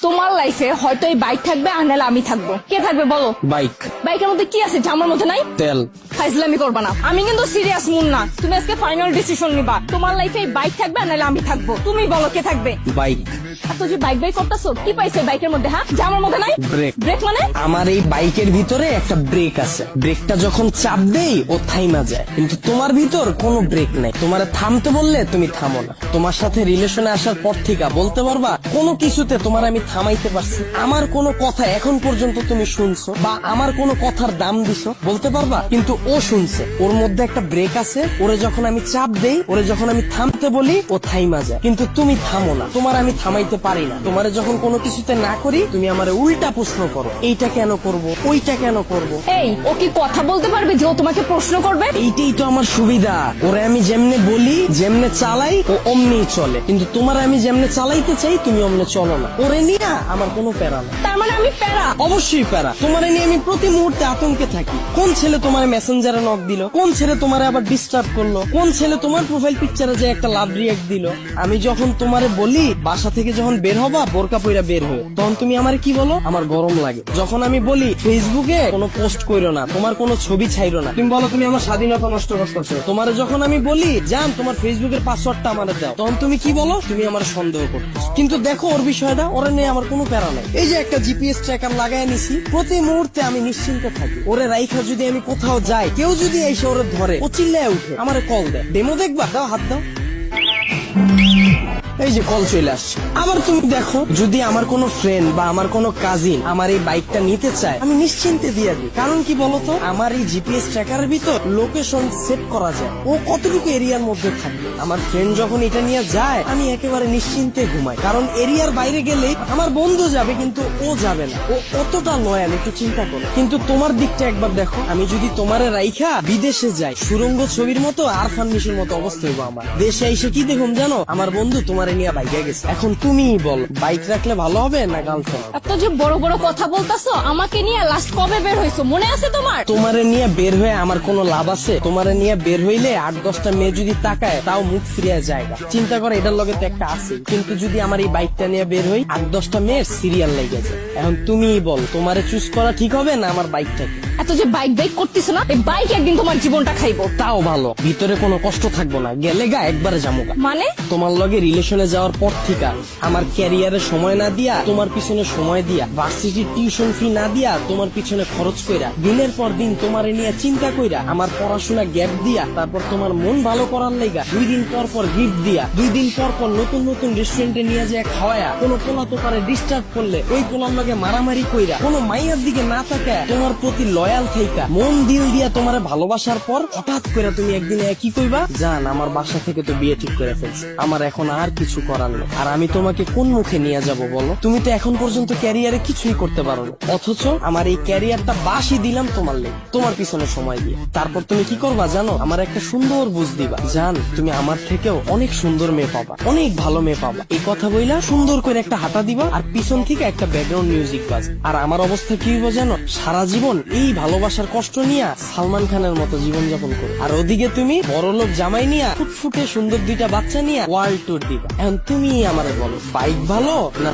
তোমার লাইফে হয়তো এই বাইক থাকবে আর নাহলে আমি থাকবো। কে থাকবে বলো? বাইক। বাইকের মধ্যে কি আছে যে আমার মধ্যে নাই? তেল। ফাইজলামি করবা না, আমি কিন্তু সিরিয়াস মুন না। তুমি আজকে ফাইনাল ডিসিশন নিবা, তোমার লাইফে এই বাইক থাকবে আর নাহলে আমি থাকবো। তুমি বলো কে থাকবে? বাইক। এত যে বাইক বাইক করতেছো, কি পাইছো বাইকের মধ্যে? হ্যাঁ, যে আমার মধ্যে নাই? ব্রেক। ব্রেক মানে? আমার এই বাইকের ভিতরে একটা ব্রেক আছে, ব্রেকটা যখন চাপ দেই ও থাইমা যায়, কিন্তু তোমার ভিতর কোনো ব্রেক নাই। তোমার থামতে বললে তুমি থামো না। তোমার সাথে রিলেশনে আসার পর থেকে বলতে পারবা কোনো কিছুতে তোমার আমি থামাইতে পারছি? আমার কোনো কথা এখন পর্যন্ত তুমি শুনছো বা আমার কোনো কথার দাম দিছো বলতে পারবা? কিন্তু ও শুনছে, ওর মধ্যে একটা ব্রেক আছে। ওরে যখন আমি চাপ দেই, ওরে যখন আমি থামতে বলি, ও থাইমা যায়, কিন্তু তুমি থামো না। তোমার আমি থামাইতে পারি না। তোমারে যখন কোনো কিছুতে না করি, তুমি আমারে উল্টা প্রশ্ন করো, এইটা কেন করব, ওইটা কেন করব। এই, ও কি কথা বলতে পারবে যে ও তোমাকে প্রশ্ন করবে? এইটাই তো আমার সুবিধা। ওরে আমি যেমনে বলি, যেমনে চালাই, ও অমনি চলে। কিন্তু তোমার আমি যেমনে চালাইতে চাই, তুমি অমনে চলো না। ওরে নিয়ে আমার কোনো প্যারা না। তার মানে আমি প্যারা? অবশ্যই প্যারা। তোমারে নিয়ে আমি প্রতি মুহূর্তে আতঙ্কে থাকি। কোন ছেলে তোমার মেসেঞ্জারে নক দিল, কোন ছেলে তোমারে আবার ডিস্টার্ব করলো, কোন ছেলে তোমার প্রোফাইল পিকচারে যে একটা লাভ রিয়াক্ট দিল। আমি যখন তোমারে বলি বাসা থেকে যখন বের হবা বোরকা পইরা বের হয়ে, তখন তুমি আমারে কি বলো? আমার গরম লাগে। যখন আমি বলি ফেসবুকে কোনো পোস্ট কইরো না, তোমার কোনো ছবি ছাইরো না, তুমি বলো তুমি আমার স্বাধীনতা নষ্ট করতেছো। তোমারে যখন আমি বলি জান তোমার ফেসবুকের পাসওয়ার্ডটা আমারে দাও, তখন তুমি কি বলো? তুমি আমার সন্দেহ করতেছো। কিন্তু দেখো ওর বিষয়টা, ওরে নিয়ে আমার কোনো প্যারা নাই। এই যে একটা জিপিএস ট্র্যাকার লাগাই নিছি, প্রতি মুহূর্তে আমি নিশ্চিন্তে থাকি। ওরে রাইখা যদি আমি কোথাও যাই, কেউ যদি এসে ওরে ধরে, ও চিল্লায় উঠে আমারে কল দেয়, ডেমো দেখবা, দাও হাত দাও। এই যে কল চলে আসছে। আবার তুমি দেখো, যদি আমার কোনো ফ্রেন্ড বা আমার কোনো কাজিন আমার এই বাইকটা নিতে চায়, আমি নিশ্চিন্তে দিয়ে দিই। কারণ কি বলতো, আমার এই জিপিএস ট্র্যাকারের ভিতর লোকেশন সেট করা যায়, ও কতটুকু এরিয়ার মধ্যে থাকবে। আমার ফ্রেন্ড যখন এটা নিয়ে যায়, আমি একেবারে নিশ্চিন্তে ঘুমাই। কারণ এরিয়ার বাইরে গেলে আমার বন্ধু যাবে, কিন্তু ও যাবে না। ও কতটা লয়াল একটু চিন্তা করো। কিন্তু তোমার দিকটা একবার দেখো, আমি যদি তোমারে রাইখা বিদেশে যাই, সুরঙ্গ ছবির মতো আর ফান্নিশের মতো অবস্থা হইব আমার। দেশে এসে কি দেখুন জানো? আমার বন্ধু তোমারে নিয়ে বাইকে গেছে। এখন তুমি বল, বাইক রাখলে ভালো হবে না গার্লফ্রেন্ড? এত যে বড় বড় কথা বলতাছো, আমাকে নিয়ে লাস্ট কবে বের হইছো মনে আছে তোমার? তোমারে নিয়ে বের হয়ে আমার কোনো লাভ আছে? তোমারে নিয়ে বের হইলে 8-10টা মেয়ে যদি তাকায়, তাও মুখ ফিরিয়ে যায়। চিন্তা করে, এটার লগে তো একটা আছে। কিন্তু যদি আমার এই বাইকটা নিয়ে বের হই, 8-10টা মেয়ের সিরিয়াল লেগে যায়। এখন তুমি বল, তোমারে চুজ করা ঠিক হবে না আমার বাইকটাকে? এত যে বাইক বাইক করতেছো না, এই বাইক একদিন তোমার জীবনটা খাইবো। তাও ভালো, ভিতরে কোনো কষ্ট থাকবো না, গেলে গা একবারে জামুগা। মানে? তোমার লগে রিলেশনে যাওয়ার পর থেকে আমার ক্যারিয়ারে সময় না দিয়া, তোমার পিছনে সময় দিয়া, ভার্সিটির টিউশন ফি না দিয়া, তোমার পিছনে খরচ কইরা, দিনের পর দিন তোমারে নিয়ে চিন্তা কইরা, আমার পড়াশোনা গ্যাপ দিয়া, তারপর তোমার মন ভালো করার লেগা 2 দিন পর পর গিফট দিয়া, 2 দিন পর পর নতুন নতুন রেস্টুরেন্টে নিয়ে যায় খাওয়ায়া, কোনো পোলা তো পারে ডিস্টার্ব করলে ওই পোলার লগে মারামারি কইরা, কোনো মাইয়ার দিকে না তাকায় তোমার প্রতি লয়াল থাইকা, মন দিল দিয়া তোমারে ভালোবাসার পর হঠাৎ করে তুমি একদিন কি কইবা? জান আমার বাসা থেকে তো বিয়ে ঠিক করে ফেলছে, আমার এখন আর কিছু করার নেই। আর আমি তোমাকে কোন মুখে নিয়ে যাব বলো? তুমি তো এখন পর্যন্ত ক্যারিয়ারে কিছুই করতে পারো না, অথচ আমার এই ক্যারিয়ারটা বাসি দিলাম তোমার লেগে, তোমার পিছনে সময় দিয়ে। তারপর তুমি কি করবা জানো? আমার একটা সুন্দর বুঝ দিবা, জান তুমি আমার থেকেও অনেক সুন্দর মেয়ে পাবা, অনেক ভালো মেয়ে পাবা। এই কথা বইলা সুন্দর করে একটা হাঁটা দিবা, আর পিছন থেকে একটা ব্যাকগ্রাউন্ড মিউজিক বাজ। আর আমার অবস্থা কি হইব জানো? সারা জীবন এই ভালোবাসার কষ্ট নিয়ে সালমান খানের মতো জীবন যাপন করো। আর ওদিকে তুমি বড়লোক জামাই নিয়ে, ফুটফুটে সুন্দর 2টা বাচ্চা নিয়ে ওয়ার্ল্ড ট্যুর দিবা। এখন তুমি আমারে বলো, বাইক ভালো না